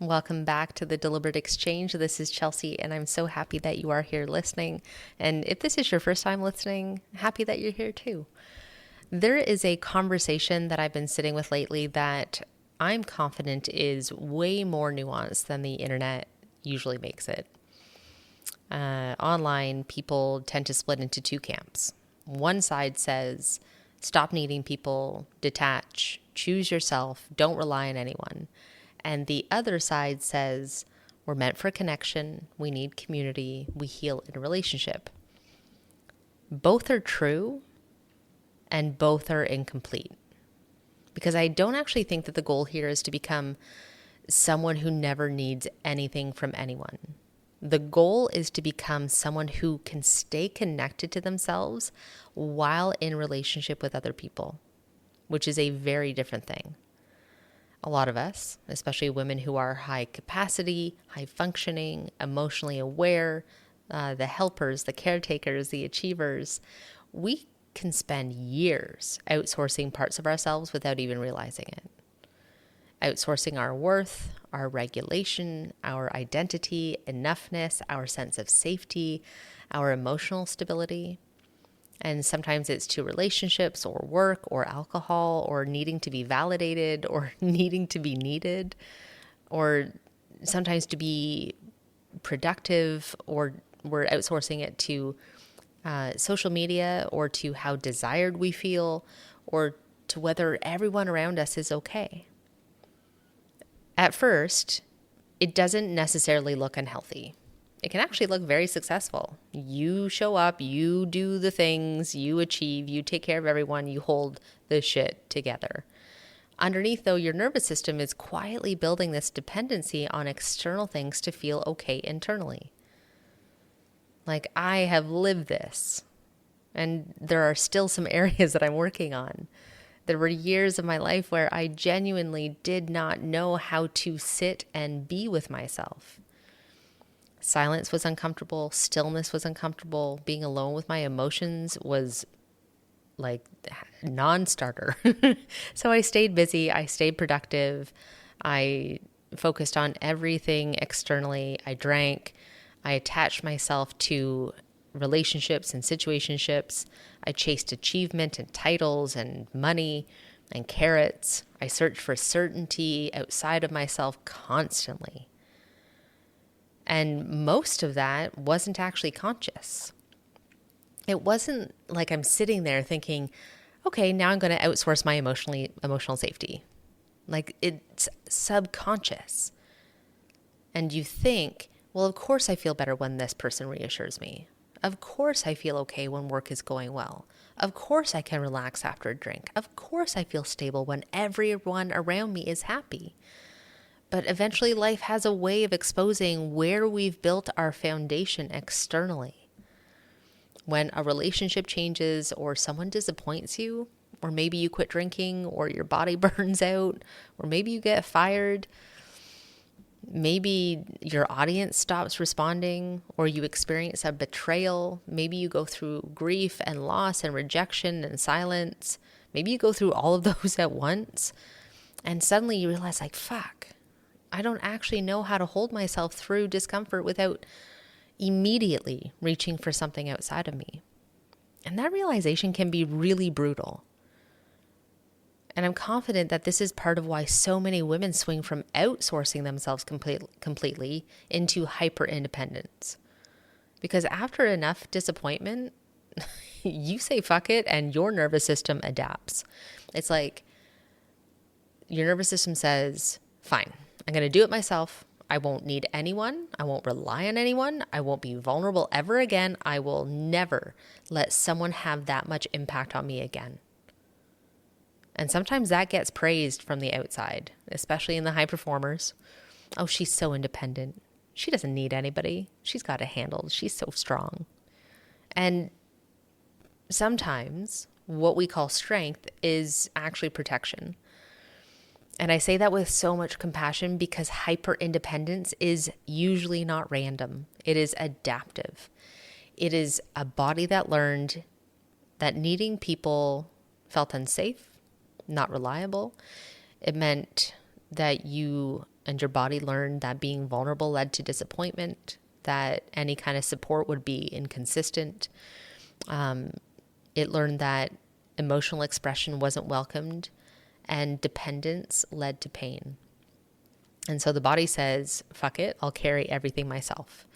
Welcome back to the Deliberate Exchange. This is Chelsea, and I'm so happy that you are here listening. And if this is your first time listening, happy that you're here too. There is a conversation that I've been sitting with lately that I'm confident is way more nuanced than the internet usually makes it. Online, people tend to split into two camps. One side says, stop needing people, detach, choose yourself, don't rely on anyone. And the other side says, we're meant for connection, we need community, we heal in a relationship. Both are true, and both are incomplete. Because I don't actually think that the goal here is to become someone who never needs anything from anyone. The goal is to become someone who can stay connected to themselves while in relationship with other people, which is a very different thing. A lot of us, especially women who are high capacity, high functioning, emotionally aware, the helpers, the caretakers, the achievers, we can spend years outsourcing parts of ourselves without even realizing it. Outsourcing our worth, our regulation, our identity, enoughness, our sense of safety, our emotional stability. And sometimes it's to relationships or work or alcohol or needing to be validated or needing to be needed, or sometimes to be productive, or we're outsourcing it to social media, or to how desired we feel, or to whether everyone around us is okay. At first, it doesn't necessarily look unhealthy. It can actually look very successful. You show up, you do the things, you achieve, you take care of everyone, you hold the shit together. Underneath, though, your nervous system is quietly building this dependency on external things to feel okay internally. Like, I have lived this, and there are still some areas that I'm working on. There were years of my life where I genuinely did not know how to sit and be with myself. Silence was uncomfortable. Stillness was uncomfortable. Being alone with my emotions was like non-starter. So I stayed busy. I stayed productive. I focused on everything externally. I drank. I attached myself to relationships and situationships. I chased achievement and titles and money and carrots. I searched for certainty outside of myself constantly. And most of that wasn't actually conscious. It wasn't like I'm sitting there thinking, okay, now I'm going to outsource my emotional safety. Like, it's subconscious. And you think, well, of course I feel better when this person reassures me. Of course I feel okay when work is going well. Of course I can relax after a drink. Of course I feel stable when everyone around me is happy. But eventually life has a way of exposing where we've built our foundation externally. When a relationship changes, or someone disappoints you, or maybe you quit drinking, or your body burns out, or maybe you get fired, maybe your audience stops responding, or you experience a betrayal, maybe you go through grief and loss and rejection and silence, maybe you go through all of those at once, and suddenly you realize, like, fuck, I don't actually know how to hold myself through discomfort without immediately reaching for something outside of me. And that realization can be really brutal. And I'm confident that this is part of why so many women swing from outsourcing themselves completely into hyper independence. Because after enough disappointment, you say fuck it, and your nervous system adapts. It's like your nervous system says, fine, I'm going to do it myself. I won't need anyone. I won't rely on anyone. I won't be vulnerable ever again. I will never let someone have that much impact on me again. And sometimes that gets praised from the outside, especially in the high performers. Oh, she's so independent. She doesn't need anybody. She's got it handled. She's so strong. And sometimes what we call strength is actually protection. And I say that with so much compassion because hyper independence is usually not random. It is adaptive. It is a body that learned that needing people felt unsafe, not reliable. It meant that you And your body learned that being vulnerable led to disappointment, that any kind of support would be inconsistent. It learned that emotional expression wasn't welcomed, and dependence led to pain. And so the body says, fuck it, I'll carry everything myself.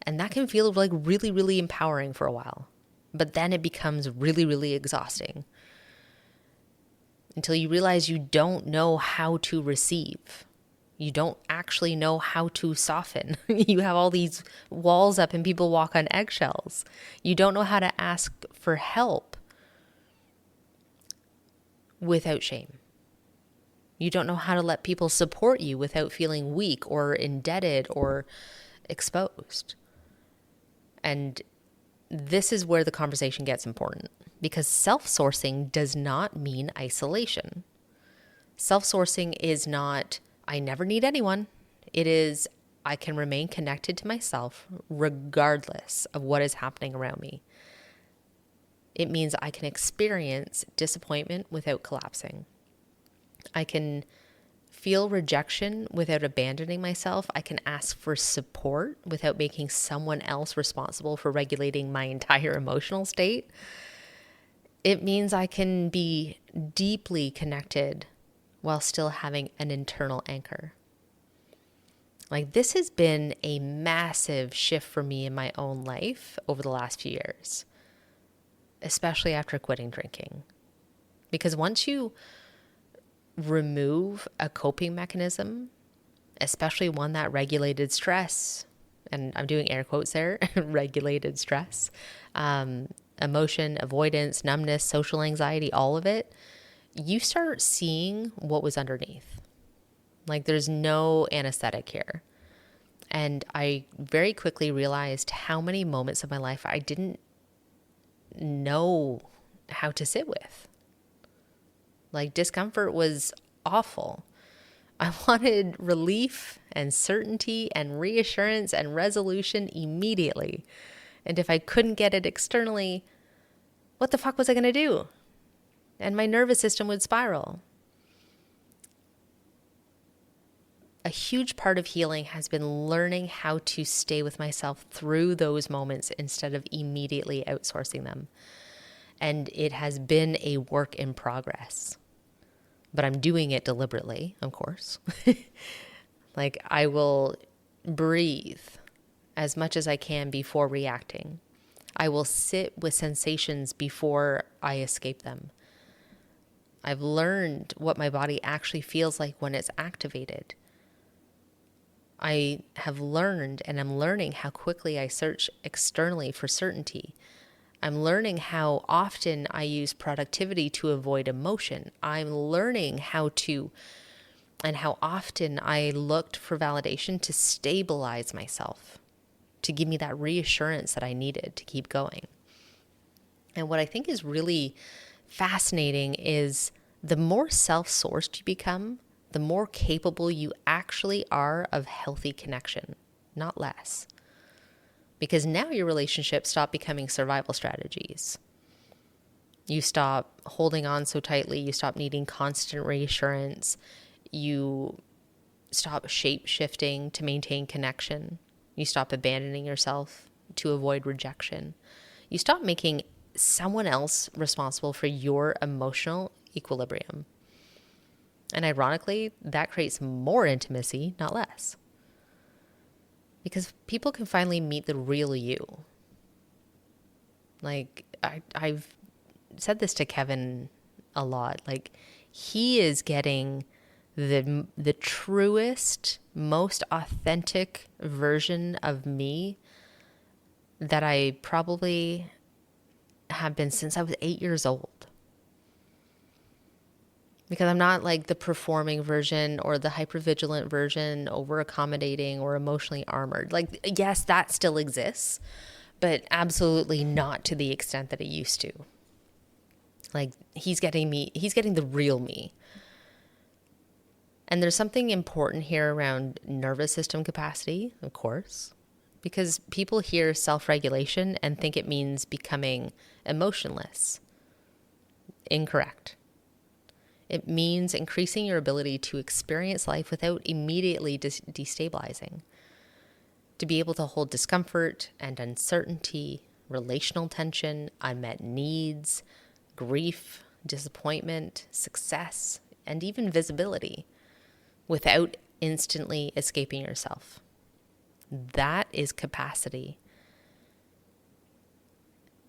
And that can feel like really, really empowering for a while. But then it becomes really, really exhausting until you realize you don't know how to receive. You don't actually know how to soften. You have all these walls up and people walk on eggshells. You don't know how to ask for help without shame. You don't know how to let people support you without feeling weak or indebted or exposed. And this is where the conversation gets important, because self-sourcing does not mean isolation. Self-sourcing is not, I never need anyone. It is, I can remain connected to myself regardless of what is happening around me. It means I can experience disappointment without collapsing. I can feel rejection without abandoning myself. I can ask for support without making someone else responsible for regulating my entire emotional state. It means I can be deeply connected while still having an internal anchor. Like, this has been a massive shift for me in my own life over the last few years, especially after quitting drinking. Because once you remove a coping mechanism, especially one that regulated stress, and I'm doing air quotes there, regulated stress, emotion, avoidance, numbness, social anxiety, all of it, you start seeing what was underneath. Like, there's no anesthetic here. And I very quickly realized how many moments of my life I didn't know how to sit with. Like, discomfort was awful. I wanted relief and certainty and reassurance and resolution immediately. And if I couldn't get it externally, what the fuck was I going to do? And my nervous system would spiral. A huge part of healing has been learning how to stay with myself through those moments instead of immediately outsourcing them. And it has been a work in progress. But I'm doing it deliberately, of course. Like, I will breathe as much as I can before reacting. I will sit with sensations before I escape them. I've learned what my body actually feels like when it's activated. I have learned and I'm learning how quickly I search externally for certainty. I'm learning how often I use productivity to avoid emotion. I'm learning how often I looked for validation to stabilize myself, to give me that reassurance that I needed to keep going. And what I think is really fascinating is the more self-sourced you become, the more capable you actually are of healthy connection, not less. Because now your relationships stop becoming survival strategies. You stop holding on so tightly. You stop needing constant reassurance. You stop shape-shifting to maintain connection. You stop abandoning yourself to avoid rejection. You stop making someone else responsible for your emotional equilibrium. And ironically, that creates more intimacy, not less. Because people can finally meet the real you. Like, I've said this to Kevin a lot. Like, he is getting the truest, most authentic version of me that I probably have been since I was 8 years old. Because I'm not like the performing version or the hypervigilant version, over accommodating or emotionally armored. Like, yes, that still exists, but absolutely not to the extent that it used to. Like, he's getting the real me. And there's something important here around nervous system capacity, of course, because people hear self-regulation and think it means becoming emotionless. Incorrect. It means increasing your ability to experience life without immediately destabilizing, to be able to hold discomfort and uncertainty, relational tension, unmet needs, grief, disappointment, success, and even visibility without instantly escaping yourself. That is capacity.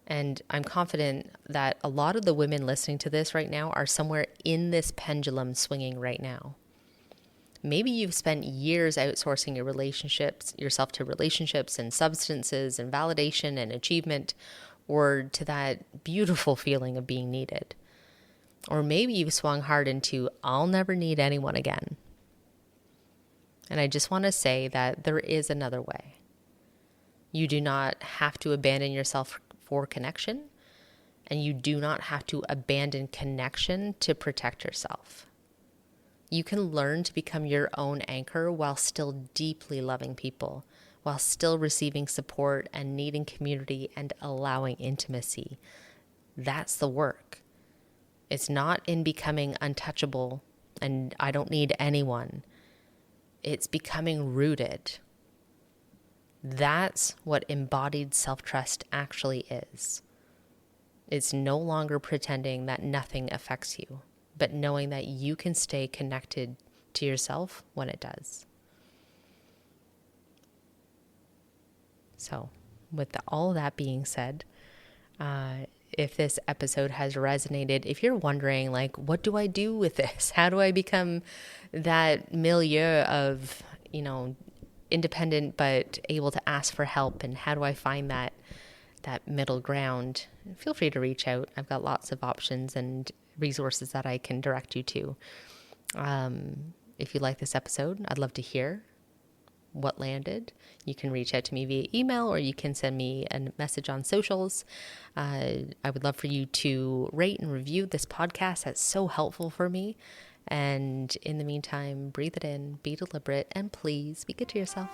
And I'm confident that a lot of the women listening to this right now are somewhere in this pendulum swinging right now. Maybe you've spent years outsourcing yourself to relationships and substances and validation and achievement, or to that beautiful feeling of being needed. Or maybe you've swung hard into, I'll never need anyone again. And I just want to say that there is another way. You do not have to abandon yourself for connection, and you do not have to abandon connection to protect yourself. You can learn to become your own anchor while still deeply loving people, while still receiving support and needing community and allowing intimacy. That's the work. It's not in becoming untouchable and I don't need anyone. It's becoming rooted. That's what embodied self-trust actually is. It's no longer pretending that nothing affects you, but knowing that you can stay connected to yourself when it does. So, with all that being said, if this episode has resonated, if you're wondering, like, what do I do with this? How do I become that milieu of, independent but able to ask for help? And how do I find that middle ground? Feel free to reach out. I've got lots of options and resources that I can direct you to. If you like this episode, I'd love to hear what landed. You can reach out to me via email, or you can send me a message on socials. I would love for you to rate and review this podcast. That's so helpful for me. And in the meantime, breathe it in, be deliberate, and please be good to yourself.